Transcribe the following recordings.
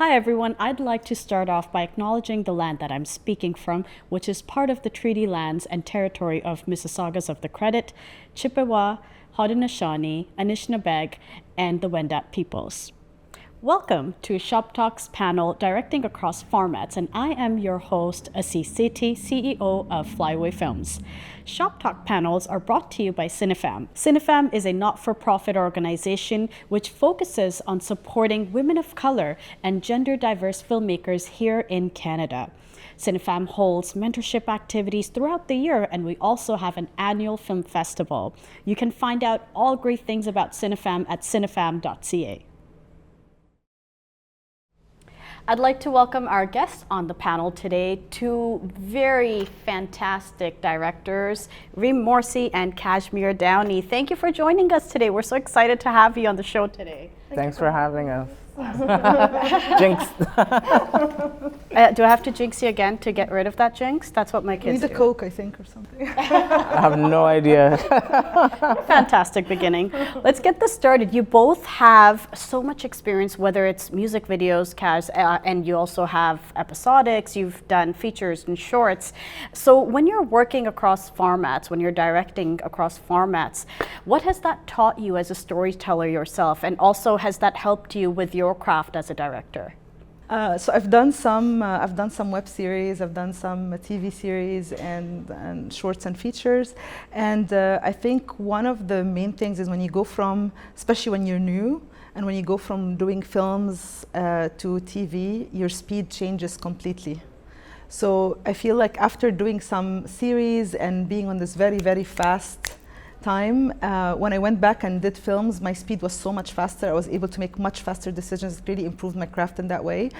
Hi everyone, I'd like to start off by acknowledging the land that I'm speaking from, which is part of the treaty lands and territory of Mississaugas of the Credit, Chippewa, Haudenosaunee, Anishinaabeg, and the Wendat peoples. Welcome to ShopTalk's panel Directing Across Formats, and I am your host, Assis Sethi, CEO of Flyway Films. ShopTalk panels are brought to you by CineFAM. CineFAM is a not-for-profit organization which focuses on supporting women of color and gender-diverse filmmakers here in Canada. CineFAM holds mentorship activities throughout the year, and we also have an annual film festival. You can find out all great things about CineFAM at cinefam.ca. I'd like to welcome our guests on the panel today, two very fantastic directors, Reem Morsi and Kashmir Downey. Thank you for joining us today. We're so excited to have you on the show today. Thanks for having us. Jinx. Do I have to jinx you again to get rid of that jinx? That's what my kids do. Need a Coke, I think, or something. I have no idea. Fantastic beginning. Let's get this started. You both have so much experience, whether it's music videos, Kaz, and you also have episodics, you've done features and shorts. So when you're working across formats, when you're directing across formats, what has that taught you as a storyteller yourself? And also, has that helped you with your craft as a director? So I've done some web series, I've done some TV series and shorts and features, and I think one of the main things is when you go from, especially when you're new, and when you go from doing films to TV, your speed changes completely. So I feel like after doing some series and being on this very, very fast time, when I went back and did films, my speed was so much faster. I was able to make much faster decisions. It really improved my craft in that way.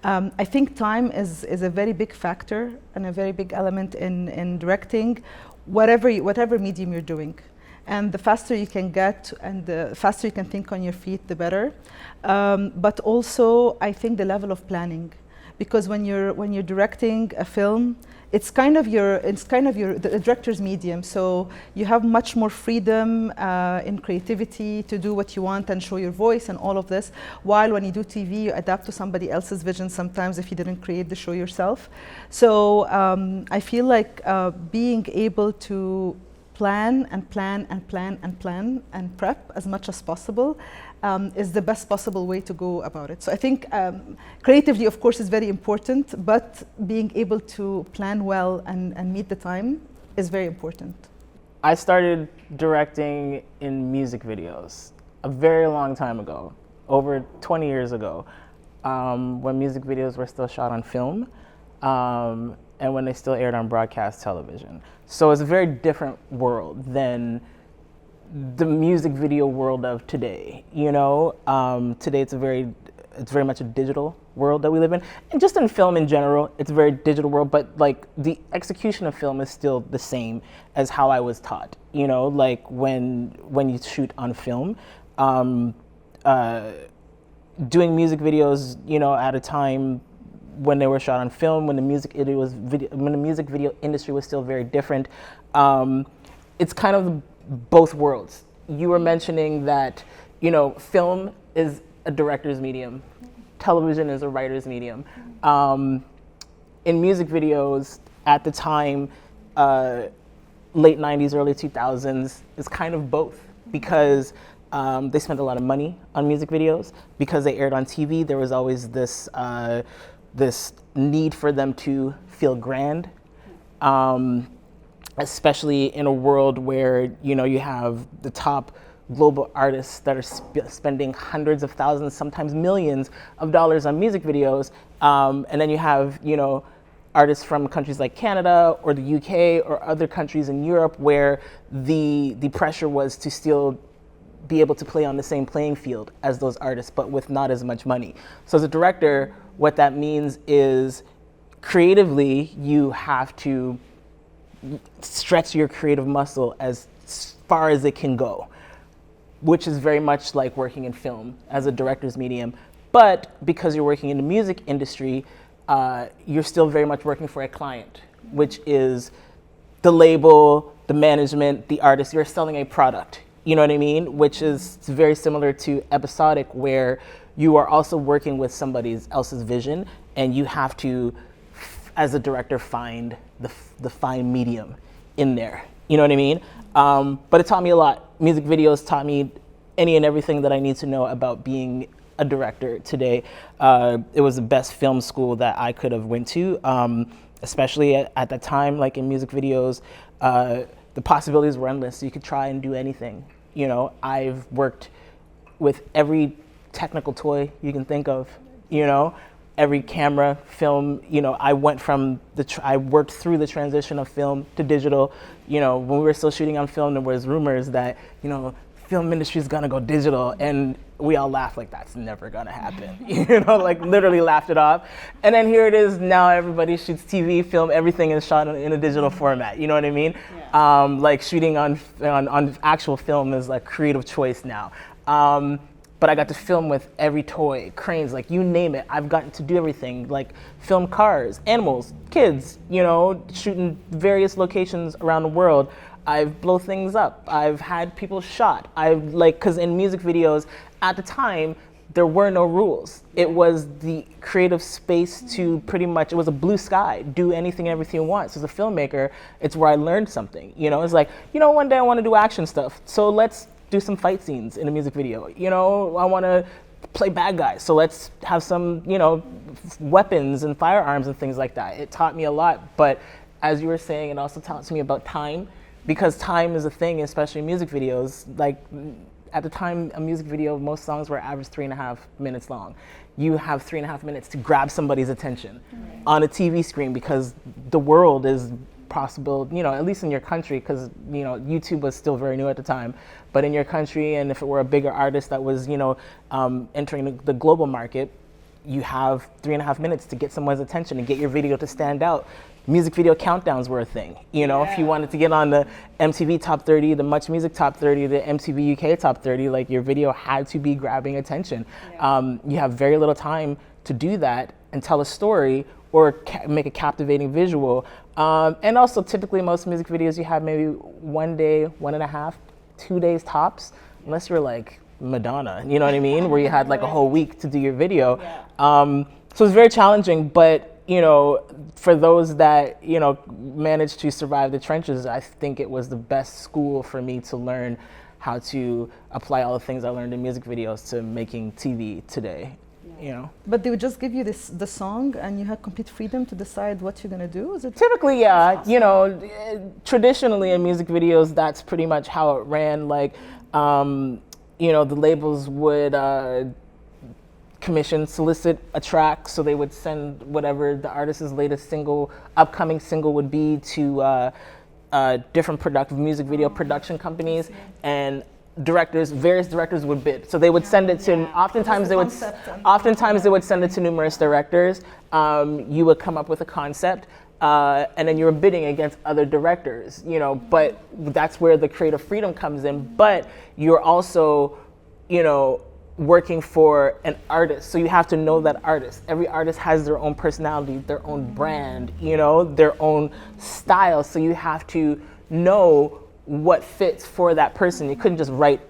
I think time is a very big factor and a very big element in directing whatever medium you're doing. And the faster you can get and the faster you can think on your feet, the better. But also, I think the level of planning. Because when you're directing a film, it's kind of the director's medium. So you have much more freedom in creativity to do what you want and show your voice and all of this. While when you do TV, you adapt to somebody else's vision sometimes if you didn't create the show yourself. So I feel like being able to plan and prep as much as possible is the best possible way to go about it. So I think creatively, of course, is very important, but being able to plan well and meet the time is very important. I started directing in music videos a very long time ago, over 20 years ago, when music videos were still shot on film and when they still aired on broadcast television. So it's a very different world than the music video world of today. You know, today it's very much a digital world that we live in, and just in film in general, it's a very digital world. But like the execution of film is still the same as how I was taught. You know, like when you shoot on film, doing music videos, you know, at a time when they were shot on film, when the music video industry was still very different. It's kind of both worlds. You were mentioning that, you know, film is a director's medium, television is a writer's medium. In music videos at the time, late 90s, early 2000s, is kind of both, because they spent a lot of money on music videos. Because they aired on TV, there was always this need for them to feel grand. Especially in a world where, you know, you have the top global artists that are spending hundreds of thousands, sometimes millions of dollars on music videos. And then you have, you know, artists from countries like Canada or the UK or other countries in Europe where the pressure was to still be able to play on the same playing field as those artists, but with not as much money. So as a director, what that means is creatively, you have to stretch your creative muscle as far as it can go, which is very much like working in film as a director's medium. But because you're working in the music industry, you're still very much working for a client, which is the label, the management, the artist. You're selling a product, you know what I mean? Which is very similar to episodic, where you are also working with somebody else's vision, and you have to, as a director, find the fine medium in there. You know what I mean? But it taught me a lot. Music videos taught me any and everything that I need to know about being a director today. It was the best film school that I could have went to, especially at that time, like in music videos. The possibilities were endless. You could try and do anything. You know, I've worked with every technical toy you can think of, you know, every camera, film, you know, I worked through the transition of film to digital. You know, when we were still shooting on film, there was rumors that, you know, film industry is gonna go digital, and we all laughed like that's never gonna happen. You know, like literally laughed it off. And then here it is now, everybody shoots TV, film, everything is shot in a digital format. You know what I mean? Yeah. Like shooting on actual film is like creative choice now. But I got to film with every toy, cranes, like you name it. I've gotten to do everything, like film cars, animals, kids, you know, shooting various locations around the world. I've blown things up. I've had people shot. Because in music videos, at the time, there were no rules. It was the creative space to pretty much, it was a blue sky, do anything and everything you want. So as a filmmaker, it's where I learned something. You know, it's like, you know, one day I want to do action stuff. So let's do some fight scenes in a music video. You know, I want to play bad guys. So let's have some, you know, weapons and firearms and things like that. It taught me a lot. But as you were saying, it also taught me about time. Because time is a thing, especially in music videos. Like at the time, a music video, most songs were average 3.5 minutes long. You have 3.5 minutes to grab somebody's attention on a TV screen, because the world is possible, you know, at least in your country, because, you know, YouTube was still very new at the time, but in your country, and if it were a bigger artist that was, you know, entering the global market, you have 3.5 minutes to get someone's attention and get your video to stand out. Music video countdowns were a thing. You know, if you wanted to get on the MTV Top 30, the Much Music Top 30, the MTV UK Top 30, like your video had to be grabbing attention. You have very little time to do that and tell a story or make a captivating visual. And also typically most music videos you have maybe 1 day, 1.5, 2 days tops, unless you're like Madonna, you know what I mean? Where you had like a whole week to do your video. So it's very challenging, but you know, for those that, you know, managed to survive the trenches, I think it was the best school for me to learn how to apply all the things I learned in music videos to making TV today, you know. But they would just give you the song and you had complete freedom to decide what you're gonna do? Is it typically, yeah, you know, traditionally in music videos, that's pretty much how it ran. Like, you know, the labels would solicit a track, so they would send whatever the artist's latest upcoming single would be to different music video production companies, and various directors would bid. So they would send it to, oftentimes they would send it to numerous directors. You would come up with a concept, and then you were bidding against other directors, you know, but that's where the creative freedom comes in. But you're also, you know, working for an artist, so you have to know that artist. Every artist has their own personality, their own brand, you know, their own style, so you have to know what fits for that person. You couldn't just write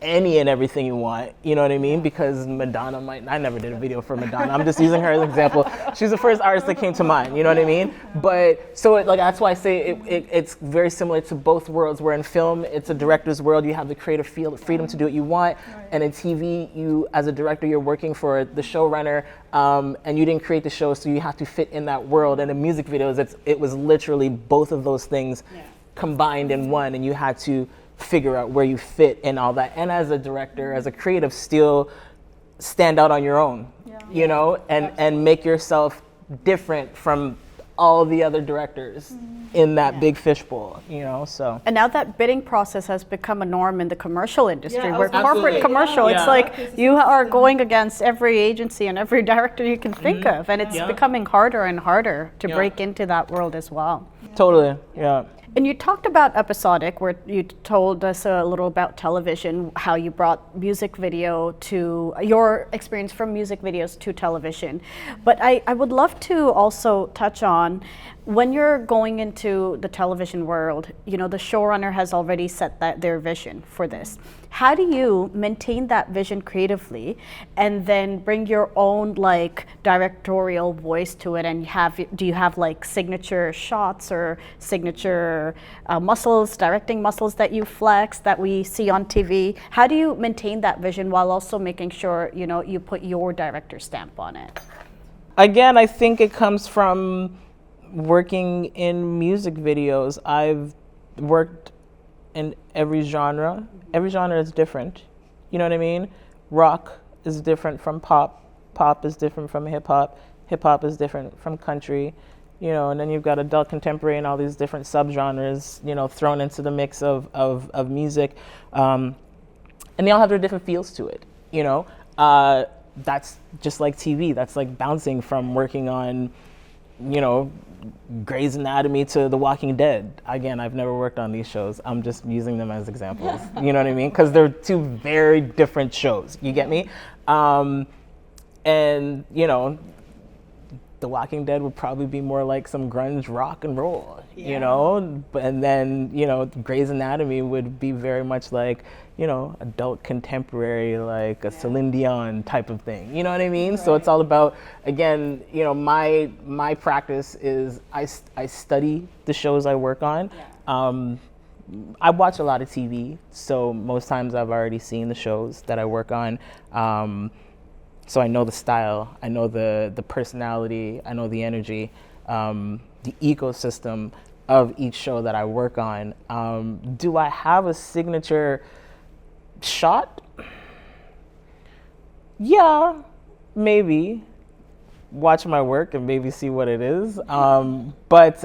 any and everything you want, you know what I mean? Because Madonna I never did a video for Madonna. I'm just using her as an example. She's the first artist that came to mind, you know what I mean? But so like that's why I say it's very similar to both worlds, where in film, it's a director's world, you have the creative freedom to do what you want. And in TV, you, as a director, you're working for the showrunner, and you didn't create the show, so you have to fit in that world. And in music videos, it was literally both of those things combined in one, and you had to figure out where you fit and all that. And as a director, as a creative, still stand out on your own, you know, and make yourself different from all the other directors in that big fishbowl, you know, so. And now that bidding process has become a norm in the commercial industry, where corporate commercial, it's like you are going against every agency and every director you can think of, and it's becoming harder and harder to break into that world as well. Totally, yeah. And you talked about episodic, where you told us a little about television, how you brought music video to your experience from music videos to television. But I would love to also touch on on, when you're going into the television world, you know, the showrunner has already set their vision for this. How do you maintain that vision creatively and then bring your own like directorial voice to it? And do you have like signature shots or signature muscles, directing muscles that you flex that we see on TV? How do you maintain that vision while also making sure, you know, you put your director stamp on it? Again, I think it comes from working in music videos. I've worked in every genre. Every genre is different. You know what I mean? Rock is different from pop. Pop is different from hip hop. Hip hop is different from country. You know, and then you've got adult contemporary and all these different subgenres, you know, thrown into the mix of music. And they all have their different feels to it, you know? That's just like TV. That's like bouncing from working on, you know, Grey's Anatomy to The Walking Dead. Again, I've never worked on these shows. I'm just using them as examples. You know what I mean? Because they're two very different shows. You get me? And, you know, The Walking Dead would probably be more like some grunge rock and roll, you know? And then, you know, Grey's Anatomy would be very much like, you know, adult contemporary, like a Celine Dion type of thing. You know what I mean? Right. So it's all about, again, you know, my practice is I study the shows I work on. Yeah. I watch a lot of TV, so most times I've already seen the shows that I work on. So I know the style, I know the personality, I know the energy, the ecosystem of each show that I work on. Do I have a signature shot? Yeah, maybe. Watch my work and maybe see what it is. But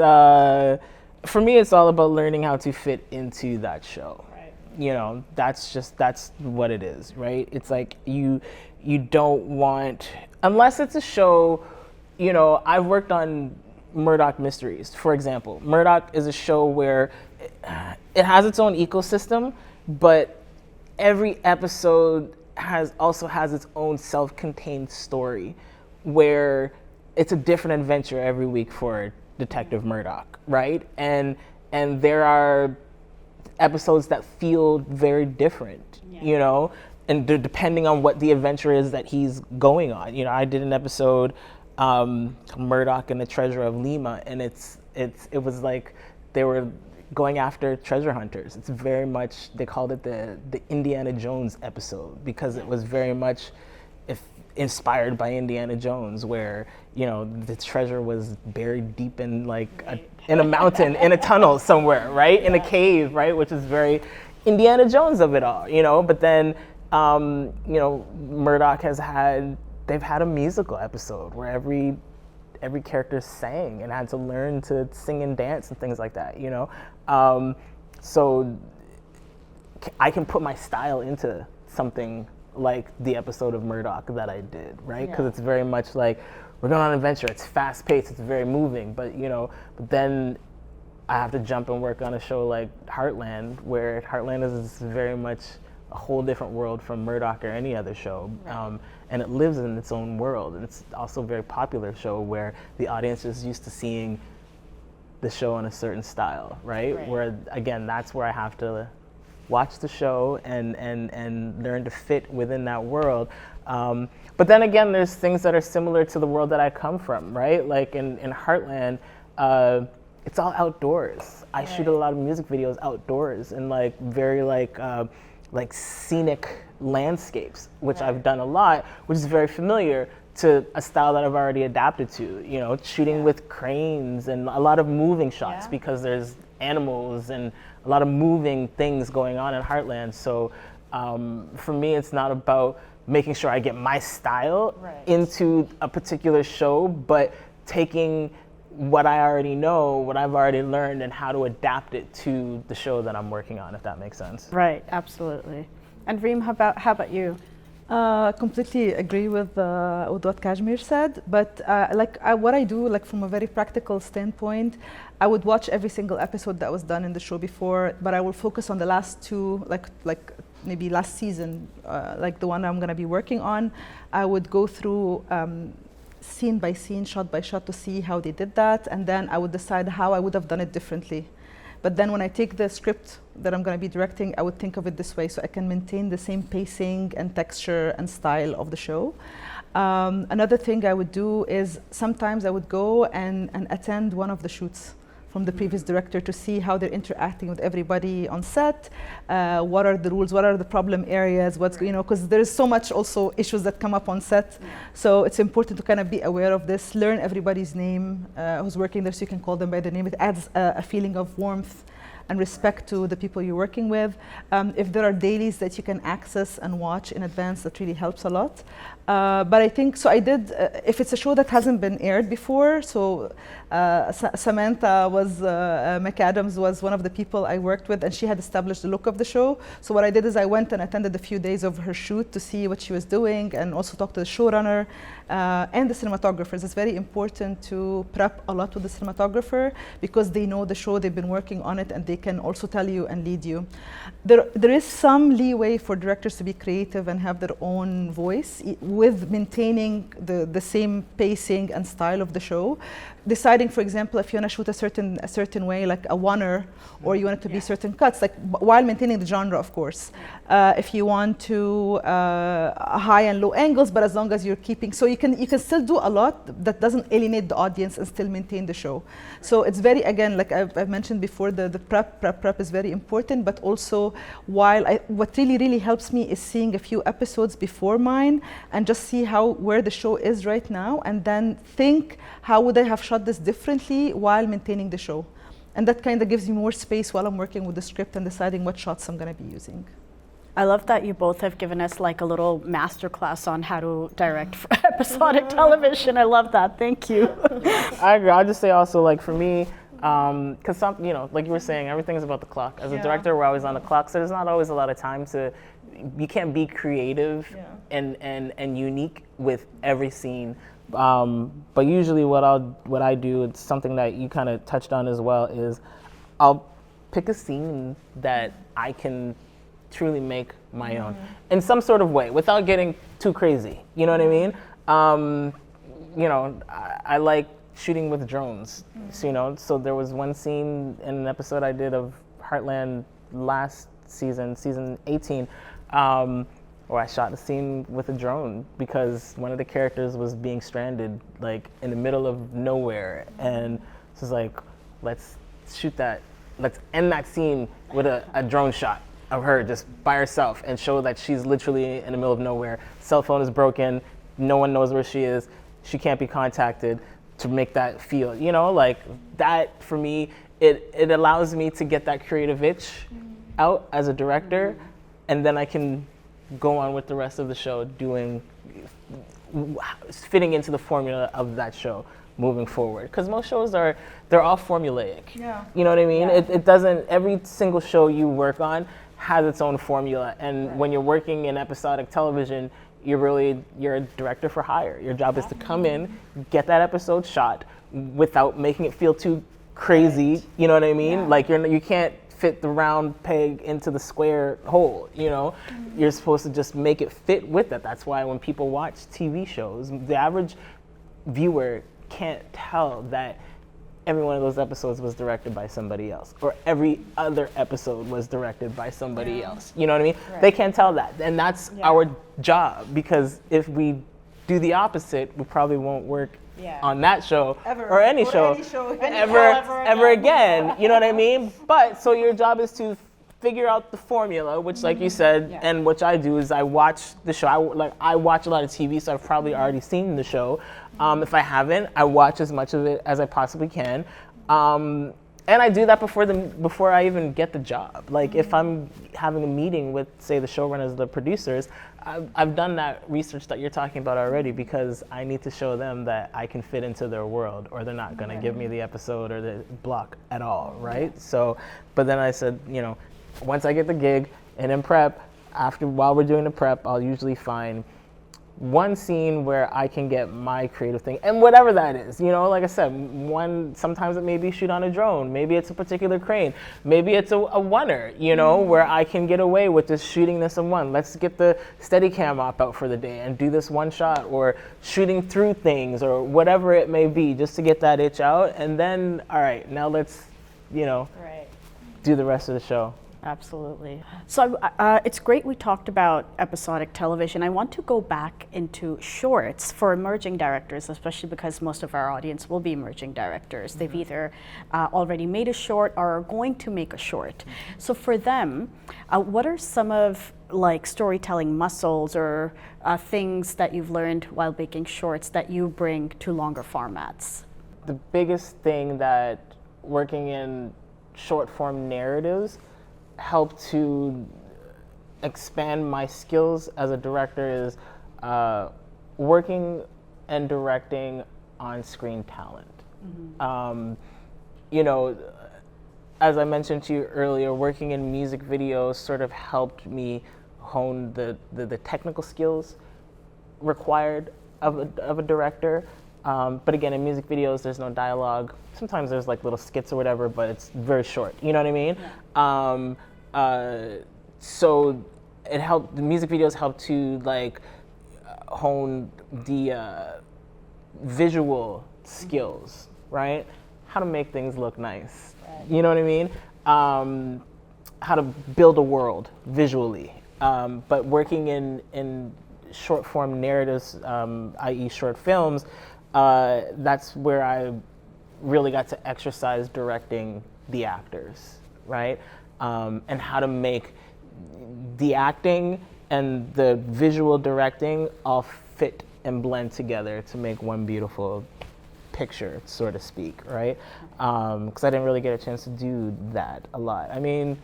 for me, it's all about learning how to fit into that show. Right. You know, that's what it is, right? It's like you don't want, unless it's a show, you know, I've worked on Murdoch Mysteries, for example. Murdoch is a show where it has its own ecosystem, but every episode also has its own self-contained story where it's a different adventure every week for Detective Murdoch, right? And there are episodes that feel very different, you know, and depending on what the adventure is that he's going on. You know, I did an episode, Murdoch and the Treasure of Lima, and it was like they were going after treasure hunters. It's very much, they called it the Indiana Jones episode because it was very much inspired by Indiana Jones, where, you know, the treasure was buried deep in like in a mountain, in a tunnel somewhere, right? In a cave, right? Which is very Indiana Jones of it all, you know? But then, you know, Murdoch they've had a musical episode where every character sang and had to learn to sing and dance and things like that, you know? So I can put my style into something like the episode of Murdoch that I did, right? Because it's very much like, we're going on an adventure, it's fast paced, it's very moving, but you know, but then I have to jump and work on a show like Heartland, where Heartland is very much a whole different world from Murdoch or any other show. Right. And it lives in its own world. And it's also a very popular show where the audience is used to seeing the show in a certain style, right? Where, again, that's where I have to watch the show and learn to fit within that world. But then again, there's things that are similar to the world that I come from, right? Like in Heartland, it's all outdoors. I shoot a lot of music videos outdoors and like very like scenic landscapes, which I've done a lot, which is very familiar to a style that I've already adapted to, you know, shooting with cranes and a lot of moving shots because there's animals and a lot of moving things going on in Heartland. So for me, it's not about making sure I get my style into a particular show, but taking what I already know, what I've already learned, and how to adapt it to the show that I'm working on, if that makes sense. Right, absolutely. And Reem, how about you? Completely agree with what Kashmir said, but what I do, like from a very practical standpoint, I would watch every single episode that was done in the show before, but I will focus on the last two, like maybe last season, like the one I'm going to be working on. I would go through scene by scene, shot by shot to see how they did that, and then I would decide how I would have done it differently. But then when I take the script that I'm going to be directing, I would think of it this way, so I can maintain the same pacing and texture and style of the show. Another thing I would do is sometimes I would go and attend one of the shoots from the previous director to see how they're interacting with everybody on set. What are the rules? What are the problem areas? Because there's so much also issues that come up on set. So it's important to kind of be aware of this, learn everybody's name who's working there so you can call them by their name. It adds a feeling of warmth and respect to the people you're working with. If there are dailies that you can access and watch in advance, that really helps a lot. But I think, so I did, if it's a show that hasn't been aired before, so Samantha McAdams was one of the people I worked with, and she had established the look of the show. So what I did is I went and attended a few days of her shoot to see what she was doing, and also talked to the showrunner and the cinematographers. It's very important to prep a lot with the cinematographer because they know the show, they've been working on it, and they can also tell you and lead you. There is some leeway for directors to be creative and have their own voice with maintaining the same pacing and style of the show. Deciding, for example, if you want to shoot a certain way, like a oneer, or you want it to be certain cuts, like while maintaining the genre, of course. If you want to high and low angles, but as long as you're keeping, so you can still do a lot that doesn't alienate the audience and still maintain the show. So it's very, again, like I've mentioned before, the prep is very important, but also what really helps me is seeing a few episodes before mine and just see where the show is right now, and then think, how would I have shot this differently while maintaining the show? And that kind of gives me more space while I'm working with the script and deciding what shots I'm going to be using. I love that you both have given us like a little masterclass on how to direct for episodic television. I love that. Thank you. I agree. I'll just say also, like, for me, because some, like you were saying, everything is about the clock. As a director, we're always on the clock, so there's not always a lot of time you can't be creative and unique with every scene. But usually what I do, it's something that you kind of touched on as well, is I'll pick a scene that I can truly make my own in some sort of way without getting too crazy. You know what I mean? I like shooting with drones. So there was one scene in an episode I did of Heartland last season 18, where I shot a scene with a drone because one of the characters was being stranded like in the middle of nowhere, and so it's like, let's shoot that, let's end that scene with a drone shot of her just by herself and show that she's literally in the middle of nowhere. Cell phone is broken, no one knows where she is, she can't be contacted, to make that feel, like that for me, it allows me to get that creative itch out as a director, and then I can go on with the rest of the show fitting into the formula of that show moving forward. Because most shows they're all formulaic. Yeah. You know what I mean? Yeah. It doesn't, every single show you work on has its own formula, and when you're working in episodic television, you're a director for hire. Your job is to come in, get that episode shot without making it feel too crazy. You know what I mean? Yeah. Like you can't fit the round peg into the square hole. You're supposed to just make it fit with that. That's why when people watch TV shows, the average viewer can't tell that every one of those episodes was directed by somebody else, or every other episode was directed by somebody else. You know what I mean? Right. They can't tell that, and that's our job, because if we do the opposite, we probably won't work on that show or any show ever again. You know what I mean? But so your job is to figure out the formula, which, like you said, and which I do, is I watch the show. I watch a lot of TV, so I've probably already seen the show. If I haven't, I watch as much of it as I possibly can. And I do that before I even get the job. Like if I'm having a meeting with, say, the showrunners, the producers, I've done that research that you're talking about already, because I need to show them that I can fit into their world, or they're not gonna give me the episode or the block at all, right? So, but then I said, once I get the gig and in prep, while we're doing the prep, I'll usually find one scene where I can get my creative thing, and whatever that is, you know, like I said, sometimes it may be shoot on a drone, maybe it's a particular crane, maybe it's a oneer, you know, where I can get away with just shooting this in one. Let's get the Steadicam op out for the day and do this one shot, or shooting through things, or whatever it may be, just to get that itch out, and then, all right, now let's, you know, do the rest of the show. Absolutely. So it's great we talked about episodic television. I want to go back into shorts for emerging directors, especially because most of our audience will be emerging directors. They've either already made a short or are going to make a short. So for them, what are some of like storytelling muscles or things that you've learned while making shorts that you bring to longer formats? The biggest thing that working in short form narratives help to expand my skills as a director is working and directing on-screen talent. You know, as I mentioned to you earlier, working in music videos sort of helped me hone the technical skills required of a director. But again, in music videos, there's no dialogue. Sometimes there's like little skits or whatever, but it's very short. You know what I mean? Yeah. So it helped. The music videos help to like hone the visual skills, right? How to make things look nice. Right. You know what I mean? How to build a world visually. But working in short form narratives, i.e. short films, that's where I really got to exercise directing the actors, right? And how to make the acting and the visual directing all fit and blend together to make one beautiful picture, so to speak, right? Because I didn't really get a chance to do that a lot. I mean,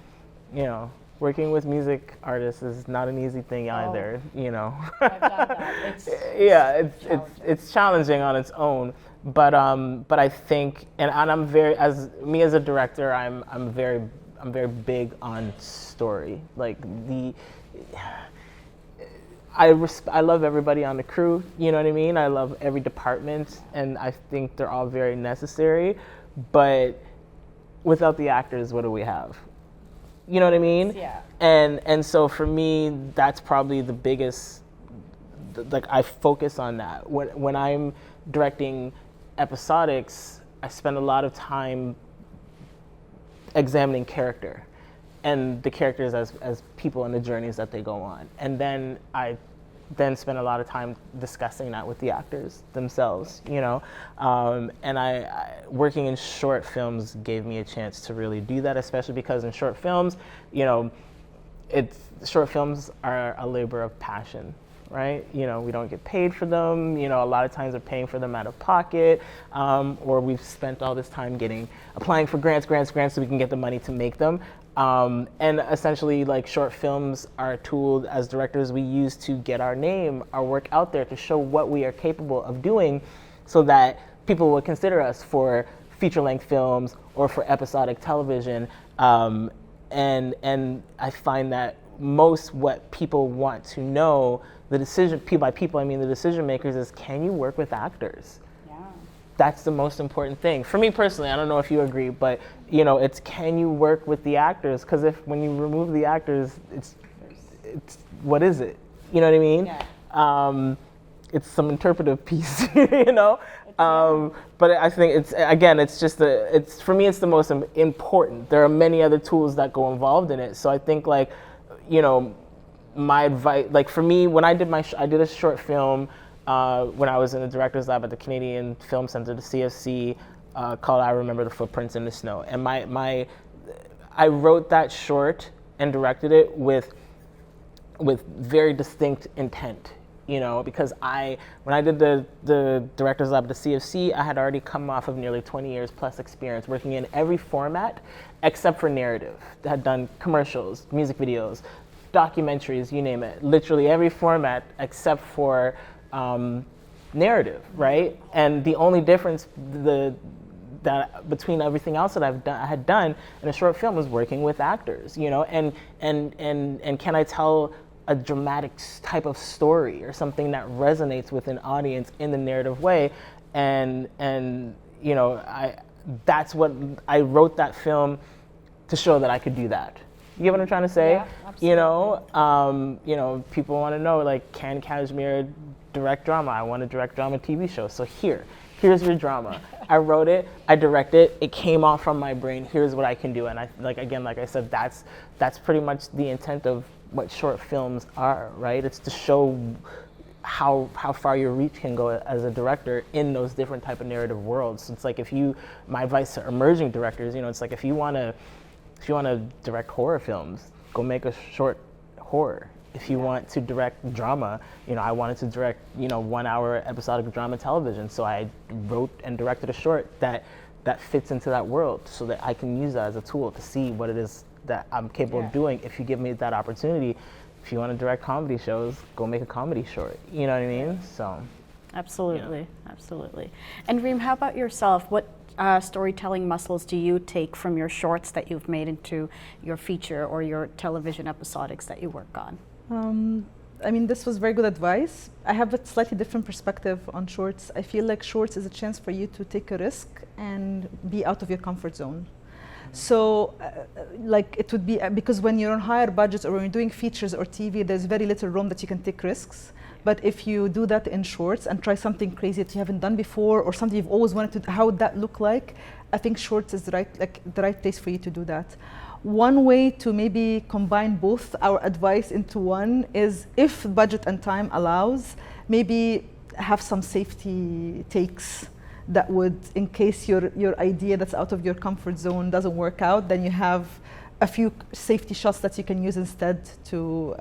you know, working with music artists is not an easy thing either, you know. I've done that. It's challenging on its own, but I think, and I'm very, as a director, I'm very big on story. Like I love everybody on the crew, you know what I mean? I love every department, and I think they're all very necessary, but without the actors, what do we have? You know what I mean? Yeah. And so for me, that's probably the biggest, like I focus on that. When I'm directing episodics, I spend a lot of time examining character and the characters as people and the journeys that they go on. And then I spend a lot of time discussing that with the actors themselves, you know. And I working in short films gave me a chance to really do that, especially because in short films, you know, short films are a labor of passion, right? You know, we don't get paid for them. You know, a lot of times we're paying for them out of pocket, or we've spent all this time applying for grants so we can get the money to make them. And essentially, like, short films are a tool as directors we use to get our name, our work out there, to show what we are capable of doing, so that people will consider us for feature-length films or for episodic television. And I find that most what people want to know, the decision makers, is, can you work with actors? Yeah. That's the most important thing. For me personally, I don't know if you agree, but you know, it's, can you work with the actors? Because when you remove the actors, it's what is it? You know what I mean? Yeah. It's some interpretive piece, you know? But I think for me, it's the most important. There are many other tools that go involved in it. So I think, like, you know, my advice, like for me, when I did a short film when I was in the director's lab at the Canadian Film Center, the CFC, called I Remember the Footprints in the Snow. And I wrote that short and directed it with very distinct intent. You know, because when I did the director's lab at the CFC, I had already come off of nearly 20 years plus experience working in every format except for narrative. I had done commercials, music videos, documentaries, you name it. Literally every format except for narrative, right? And the only difference between everything else that I had done in a short film was working with actors, you know, and can I tell a dramatic type of story or something that resonates with an audience in the narrative way. And you know, that's what I wrote that film to show that I could do that. You get what I'm trying to say? Yeah, absolutely. You know, people want to know, like, can Kashmir direct drama? I want to direct drama TV shows. So here's your drama. I wrote it, I directed it came off from my brain. Here's what I can do. And like I said, that's pretty much the intent of what short films are, right? It's to show how far your reach can go as a director in those different type of narrative worlds. So it's like, my advice to emerging directors, you know, it's like, if you want to direct horror films, go make a short horror. If you want to direct drama, you know, I wanted to direct, you know, 1 hour episodic drama television. So I wrote and directed a short that fits into that world, so that I can use that as a tool to see what it is that I'm capable of doing. If you give me that opportunity, if you want to direct comedy shows, go make a comedy short. You know what I mean? So. Absolutely, absolutely. And Reem, how about yourself? What storytelling muscles do you take from your shorts that you've made into your feature or your television episodics that you work on? I mean, this was very good advice. I have a slightly different perspective on shorts. I feel like shorts is a chance for you to take a risk and be out of your comfort zone. So, like, it would be, because when you're on higher budgets or when you're doing features or TV, there's very little room that you can take risks. But if you do that in shorts and try something crazy that you haven't done before, or something you've always wanted to, how would that look like? I think shorts is the right place for you to do that. One way to maybe combine both our advice into one is, if budget and time allows, maybe have some safety takes that would, in case your idea that's out of your comfort zone doesn't work out, then you have a few safety shots that you can use instead to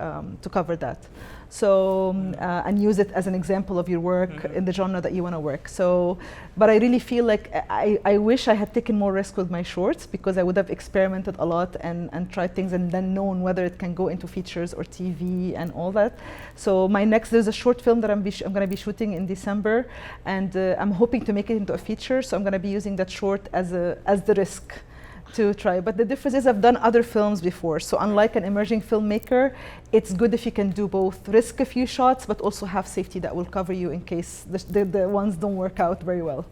cover that. So, and use it as an example of your work in the genre that you want to work. So, but I really feel like I wish I had taken more risk with my shorts, because I would have experimented a lot and tried things and then known whether it can go into features or TV and all that. So there's a short film that I'm going to be shooting in December, and I'm hoping to make it into a feature. So I'm going to be using that short as the risk to try. But the difference is, I've done other films before. So unlike an emerging filmmaker, it's good if you can do both, risk a few shots, but also have safety that will cover you in case the ones don't work out very well.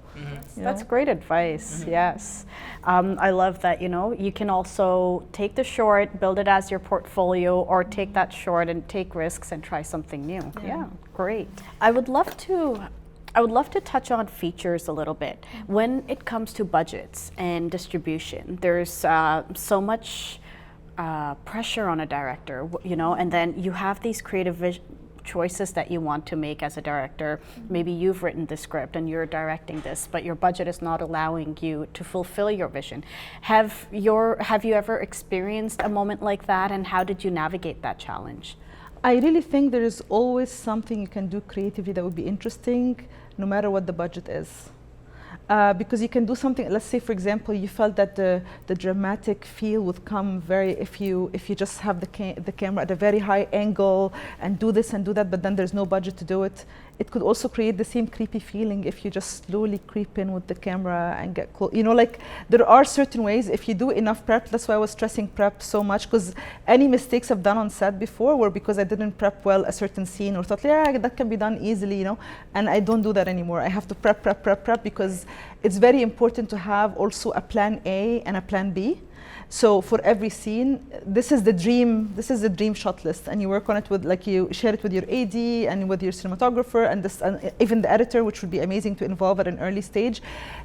That's great advice, yes. I love that, you know, you can also take the short, build it as your portfolio, or take that short and take risks and try something new. Yeah, great. I would love to touch on features a little bit. When it comes to budgets and distribution, there's so much pressure on a director, you know, and then you have these creative choices that you want to make as a director. Maybe you've written the script and you're directing this, but your budget is not allowing you to fulfill your vision. Have you ever experienced a moment like that, and how did you navigate that challenge? I really think there is always something you can do creatively that would be interesting, no matter what the budget is. Because you can do something, let's say, for example, you felt that the dramatic feel would come if you just have the camera at a very high angle and do this and do that, but then there's no budget to do it. It could also create the same creepy feeling if you just slowly creep in with the camera and get close. You know, like, there are certain ways, if you do enough prep. That's why I was stressing prep so much, because any mistakes I've done on set before were because I didn't prep well a certain scene, or thought, yeah, that can be done easily, you know, and I don't do that anymore. I have to prep, because it's very important to have also a plan A and a plan B. So for every scene, this is the dream shot list, and you work on it with, like, you share it with your AD and with your cinematographer and even the editor, which would be amazing to involve at an early stage,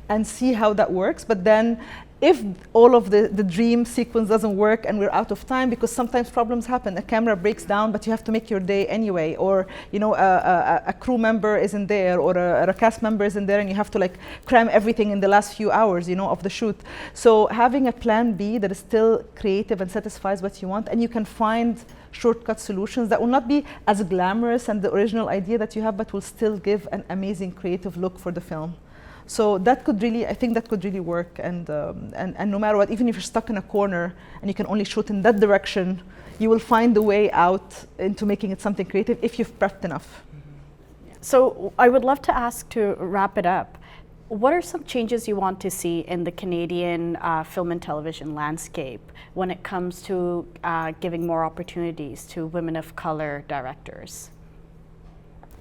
and see how that works. But then, if all of the dream sequence doesn't work and we're out of time, because sometimes problems happen, a camera breaks down, but you have to make your day anyway, or, you know, a crew member isn't there, or a cast member isn't there, and you have to, like, cram everything in the last few hours, you know, of the shoot. So having a plan B that is still creative and satisfies what you want, and you can find shortcut solutions that will not be as glamorous and the original idea that you have, but will still give an amazing creative look for the film. So that could really, I think that could really work, and no matter what, even if you're stuck in a corner and you can only shoot in that direction, you will find a way out into making it something creative if you've prepped enough. So I would love to ask, to wrap it up, What are some changes you want to see in the Canadian film and television landscape when it comes to giving more opportunities to women of color directors?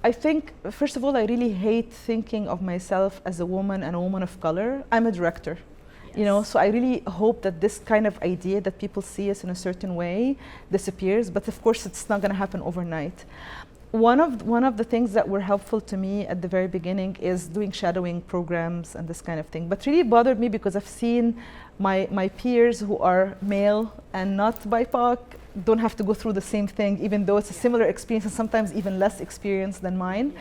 I think, first of all, I really hate thinking of myself as a woman and a woman of color. I'm a director. You know, so I really hope that this kind of idea that people see us in a certain way disappears, but of course it's not going to happen overnight. One of the things that were helpful to me at the very beginning is doing shadowing programs and this kind of thing, but really bothered me because I've seen my peers who are male and not BIPOC don't have to go through the same thing, even though it's a similar experience and sometimes even less experience than mine.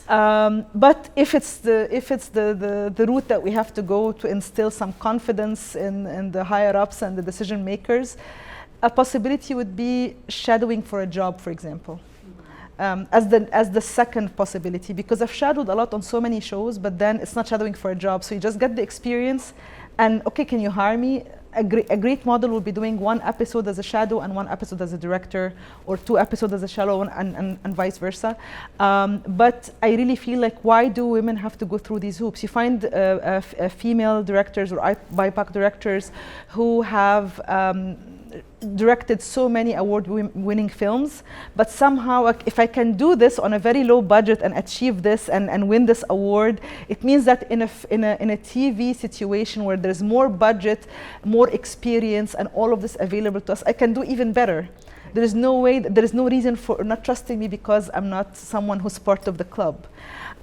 But if it's the route that we have to go to instill some confidence in the higher ups and the decision makers, a possibility would be shadowing for a job, for example. As the second possibility, because I've shadowed a lot on so many shows, but then it's not shadowing for a job, so you just get the experience and okay, can you hire me? A great model will be doing 1 episode as a shadow and 1 episode as a director, or 2 episodes as a shadow and vice versa. But I really feel like, why do women have to go through these hoops? You find female directors or BIPOC directors who have directed so many award-winning films, but somehow if I can do this on a very low budget and achieve this and win this award, it means that in a TV situation where there's more budget, more experience, and all of this available to us, I can do even better. There is no way, there is no reason for not trusting me because I'm not someone who's part of the club.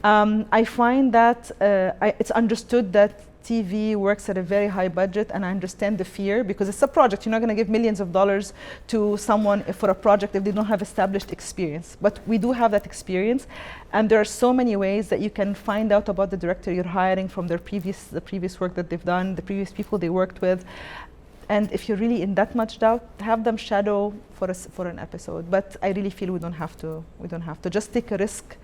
I find that it's understood that TV works at a very high budget, and I understand the fear because it's a project. You're not going to give millions of dollars to someone for a project if they don't have established experience. But we do have that experience, and there are so many ways that you can find out about the director you're hiring from the previous work that they've done, the previous people they worked with. And if you're really in that much doubt, have them shadow for an episode. But I really feel we don't have to. Just take a risk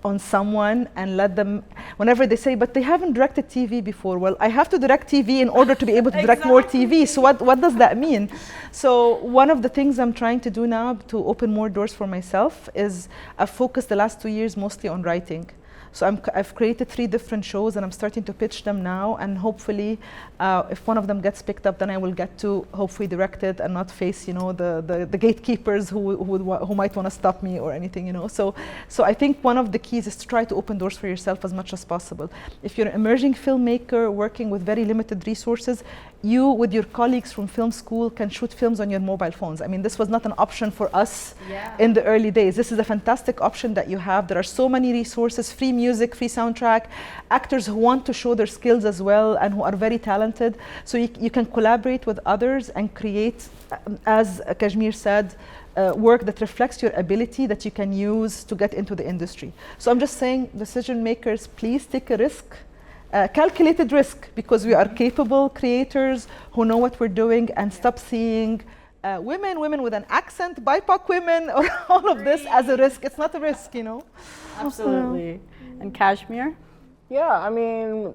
on someone and let them, whenever they say, but they haven't directed TV before. Well, I have to direct TV in order to be able to direct more TV. So what does that mean? So one of the things I'm trying to do now to open more doors for myself is I've focused the last 2 years mostly on writing. So I've created 3 different shows and I'm starting to pitch them now, and hopefully if one of them gets picked up, then I will get to hopefully direct it and not face, you know, the gatekeepers who might want to stop me or anything, you know. So I think one of the keys is to try to open doors for yourself as much as possible. If you're an emerging filmmaker working with very limited resources, you with your colleagues from film school can shoot films on your mobile phones. I mean, this was not an option for us in the early days. This is a fantastic option that you have. There are so many resources, free music, free soundtrack, actors who want to show their skills as well and who are very talented. So you can collaborate with others and create, as Kashmir said, work that reflects your ability that you can use to get into the industry. So I'm just saying, decision makers, please take a risk. Calculated risk, because we are capable creators who know what we're doing, and stop seeing women with an accent, BIPOC women, or all of this as a risk. It's not a risk, you know. Absolutely. And Kashmir? Yeah, I mean,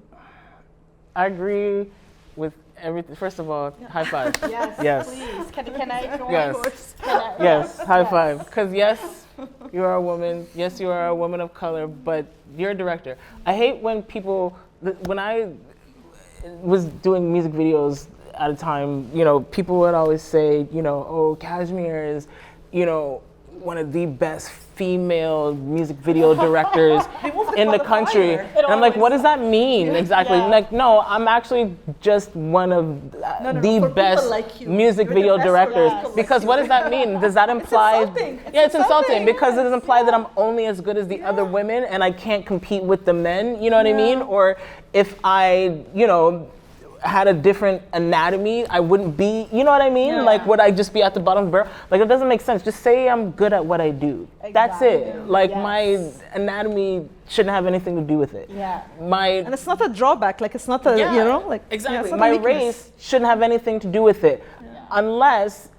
I agree with everything. First of all, high five. Yes, please. Can I join? Yes. Yes, high five. Because yes, you are a woman. Yes, you are a woman of color, but you're a director. I hate when people, when I was doing music videos at a time, you know, people would always say, you know, oh, Kashmir is, you know, one of the best female music video directors in the country. And I'm like, what does that mean exactly? Like, no, I'm actually just one of the best music video directors. Because what does that mean? Does that imply? It's insulting because it does imply that I'm only as good as the other women and I can't compete with the men, you know what I mean? Or if I, you know, had a different anatomy, I wouldn't be, you know what I mean? Like, would I just be at the bottom of the barrel? Like, it doesn't make sense. Just say I'm good at what I do. Exactly. That's it. Like, my anatomy shouldn't have anything to do with it. And it's not a drawback. Like, it's not a, you know, like, exactly. My race shouldn't have anything to do with it, unless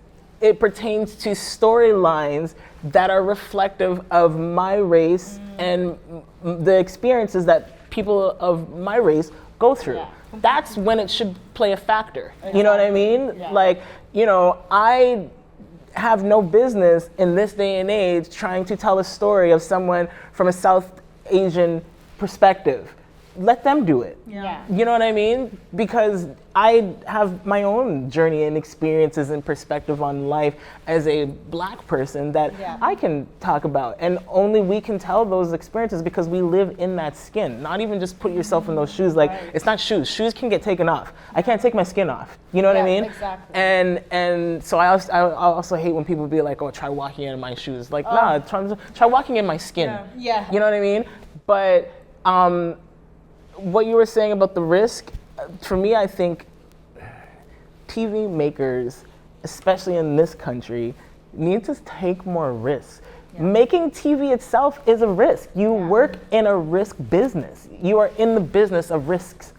it pertains to storylines that are reflective of my race and the experiences that people of my race go through. That's when it should play a factor. You know what I mean? Like, you know, I have no business in this day and age trying to tell a story of someone from a South Asian perspective. let them do it. Yeah. You know what I mean? Because I have my own journey and experiences and perspective on life as a Black person that I can talk about. And only we can tell those experiences because we live in that skin. Not even just put yourself in those shoes. Like, it's not shoes. Shoes can get taken off. I can't take my skin off. You know what I mean? Exactly. And so I also hate when people be like, oh, try walking in my shoes. Like, nah, try walking in my skin. Yeah. You know what I mean? But what you were saying about the risk, for me, I think TV makers, especially in this country, need to take more risks. Making TV itself is a risk. You work in a risk business. You are in the business of risks,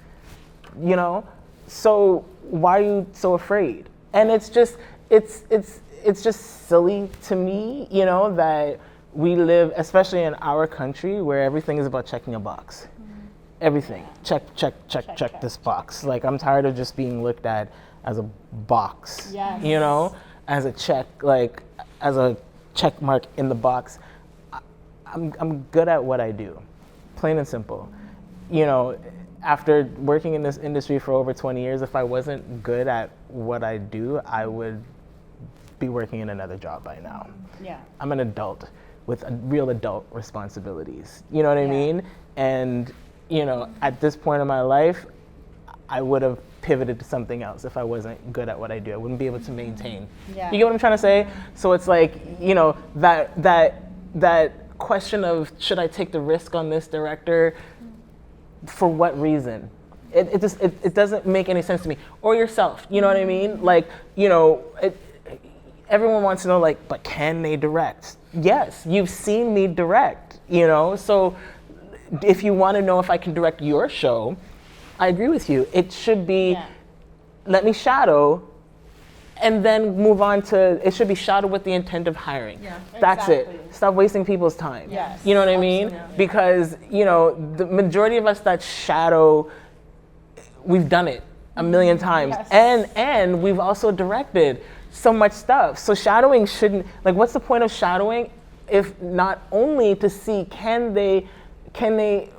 you know? So why are you so afraid? And it's just silly to me, you know, that we live, especially in our country, where everything is about checking a box. Everything. Check this box. Like, I'm tired of just being looked at as a box. Yes. You know? As a check, like, as a check mark in the box. I'm good at what I do. Plain and simple. You know, after working in this industry for over 20 years, if I wasn't good at what I do, I would be working in another job by now. Yeah. I'm an adult with real adult responsibilities. You know what I mean? And you know, at this point in my life, I would have pivoted to something else if I wasn't good at what I do. I wouldn't be able to maintain. Yeah. You get what I'm trying to say? So it's like, you know, that question of, should I take the risk on this director? For what reason? It doesn't make any sense to me. Or yourself, you know what I mean? Like, you know, everyone wants to know, like, but can they direct? Yes, you've seen me direct, you know? So if you want to know if I can direct your show, I agree with you. It should be, let me shadow, and then move on to, it should be shadow with the intent of hiring. Yeah, that's exactly. it. Stop wasting people's time. Yes, you know what I mean? absolutely. Because, you know, the majority of us that shadow, we've done it a million times. Yes. And we've also directed so much stuff. So shadowing shouldn't, like, what's the point of shadowing if not only to see can they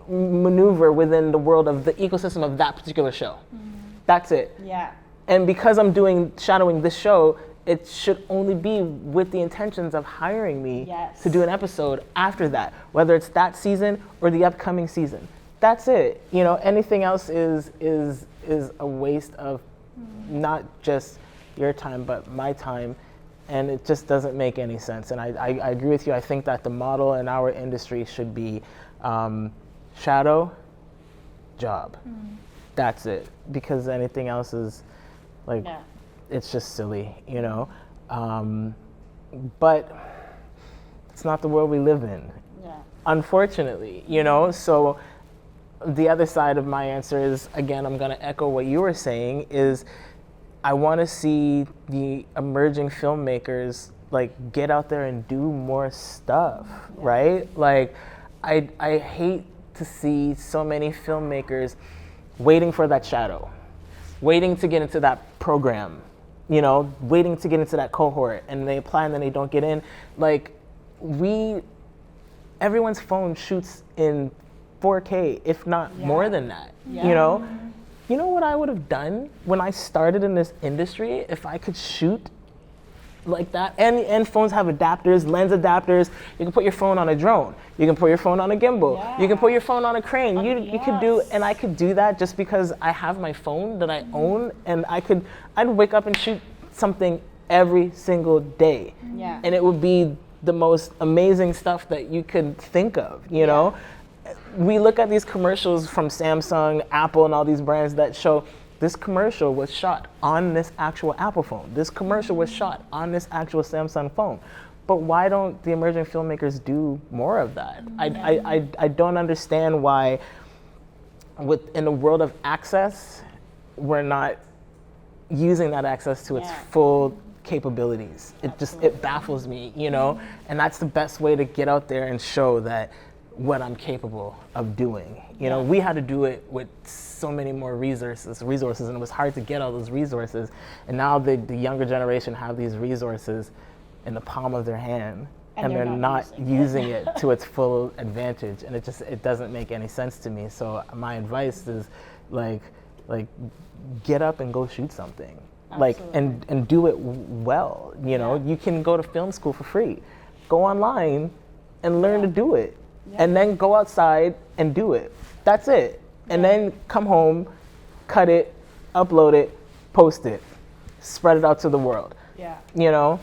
maneuver within the world of the ecosystem of that particular show? That's it. Yeah. And because I'm shadowing this show, it should only be with the intentions of hiring me to do an episode after that, whether it's that season or the upcoming season. That's it. You know, anything else is a waste of not just your time, but my time. And it just doesn't make any sense. And I agree with you. I think that the model in our industry should be shadow, job. That's it. Because anything else is like, it's just silly, you know? But it's not the world we live in, unfortunately, you know? So the other side of my answer is, again, I'm gonna echo what you were saying, is I wanna see the emerging filmmakers like get out there and do more stuff, right? Like, I hate to see so many filmmakers waiting for that shadow, waiting to get into that program, you know, waiting to get into that cohort, and they apply and then they don't get in. Like, everyone's phone shoots in 4K, if not more than that, you know? You know what I would have done when I started in this industry if I could shoot like that? And phones have adapters, lens adapters. You can put your phone on a drone. You can put your phone on a gimbal. You can put your phone on a crane. You could do, and I could do that just because I have my phone that I own, and I'd wake up and shoot something every single day. And it would be the most amazing stuff that you could think of, you know? We look at these commercials from Samsung, Apple, and all these brands that show this commercial was shot on this actual Apple phone. This commercial was shot on this actual Samsung phone. But why don't the emerging filmmakers do more of that? I don't understand why, in the world of access, we're not using that access to its full capabilities. It baffles me, you know? And that's the best way to get out there and show that what I'm capable of doing. You know, we had to do it with so many more resources, and it was hard to get all those resources. And now the younger generation have these resources in the palm of their hand, and they're not using it to its full advantage, and it doesn't make any sense to me. So my advice is like get up and go shoot something. Like and do it well, you know. You can go to film school for free. Go online and learn to do it. And then go outside and do it. That's it. And then come home, cut it, upload it, post it, spread it out to the world. Yeah. You know,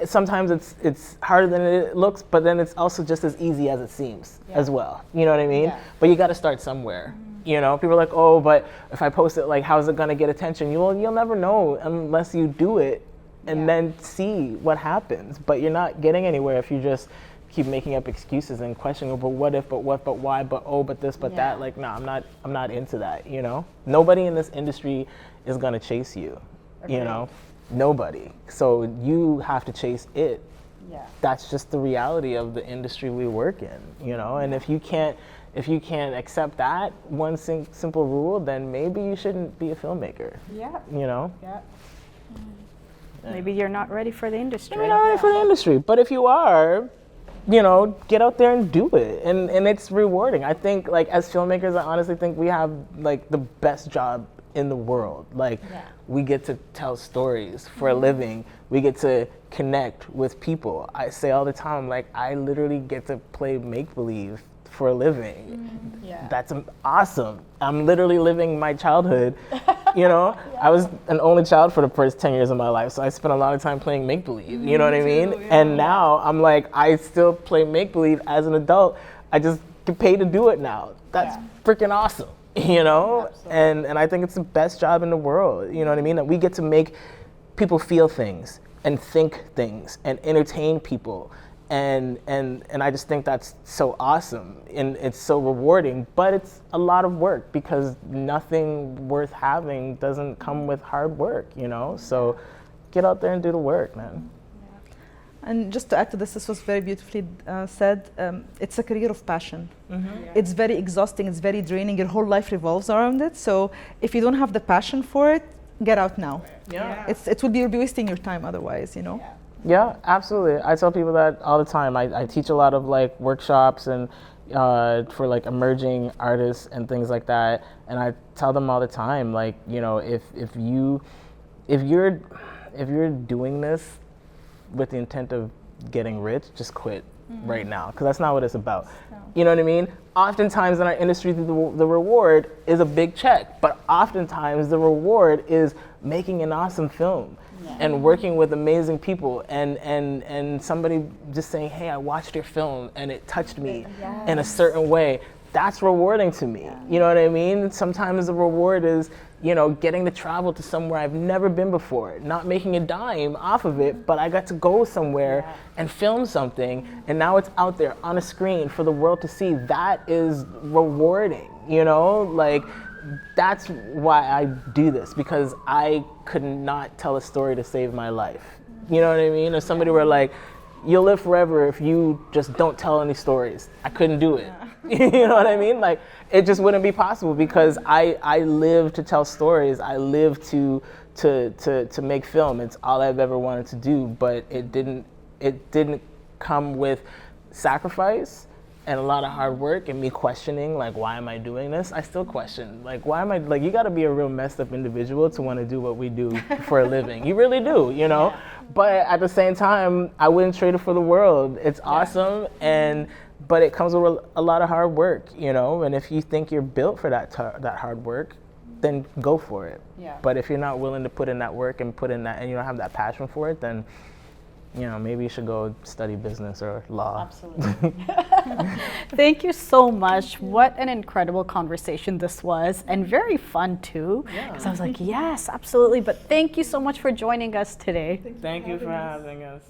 sometimes it's harder than it looks, but then it's also just as easy as it seems as well. You know what I mean? Yeah. But you got to start somewhere. You know, people are like, oh, but if I post it, like, how's it gonna get attention? You'll never know unless you do it and then see what happens. But you're not getting anywhere if you just keep making up excuses and questioning, but what if, but what, but why, but oh, but this, but that. Like, no, I'm not into that. You know, nobody in this industry is gonna chase you. You know, nobody. So you have to chase it. Yeah. That's just the reality of the industry we work in. You know, and if you can't accept that one simple rule, then maybe you shouldn't be a filmmaker. Yeah. You know? Yeah. Maybe you're not ready for the industry. You're not ready for the industry. But if you are, you know, get out there and do it. And it's rewarding. I think, like, as filmmakers, I honestly think we have, like, the best job in the world. Like, we get to tell stories for a living. We get to connect with people. I say all the time, like, I literally get to play make-believe for a living. That's awesome. I'm literally living my childhood. You know, I was an only child for the first 10 years of my life, so I spent a lot of time playing make-believe, you know what I mean? And now I'm like, I still play make-believe as an adult. I just get paid to do it now. That's freaking awesome, you know? And I think it's the best job in the world, you know what I mean? That we get to make people feel things and think things and entertain people. And I just think that's so awesome, and it's so rewarding, but it's a lot of work because nothing worth having doesn't come with hard work, you know? So get out there and do the work, man. And just to add to this was very beautifully said, it's a career of passion. It's very exhausting, it's very draining, your whole life revolves around it. So if you don't have the passion for it, get out now. You'll be wasting your time otherwise, you know? Yeah, absolutely. I tell people that all the time. I teach a lot of like workshops and for like emerging artists and things like that. And I tell them all the time, like, you know, if you're doing this with the intent of getting rich, just quit right now, because that's not what it's about. You know what I mean? Oftentimes in our industry, the reward is a big check, but oftentimes the reward is making an awesome film. And working with amazing people and somebody just saying, hey, I watched your film and it touched me in a certain way. That's rewarding to me. You know what I mean? Sometimes the reward is, you know, getting to travel to somewhere I've never been before, not making a dime off of it, but I got to go somewhere and film something, and now it's out there on a screen for the world to see. That is rewarding, you know? Like, that's why I do this, because I could not tell a story to save my life. You know what I mean? If somebody were like, you'll live forever if you just don't tell any stories, I couldn't do it. You know what I mean? Like, it just wouldn't be possible, because I live to tell stories. I live to make film. It's all I've ever wanted to do, but it didn't come with sacrifice and a lot of hard work and me questioning, like, why am I doing this? I still question, like, why am I, like, you gotta be a real messed up individual to wanna do what we do for a living. You really do, you know? But at the same time, I wouldn't trade it for the world. It's awesome, but it comes with a lot of hard work, you know? And if you think you're built for that hard work, then go for it. But if you're not willing to put in that work and put in that, and you don't have that passion for it, then, you know, maybe you should go study business or law. Absolutely. Thank you so much. What an incredible conversation this was, and very fun too. Because I was like, yes, absolutely. But thank you so much for joining us today. Thank you for having us.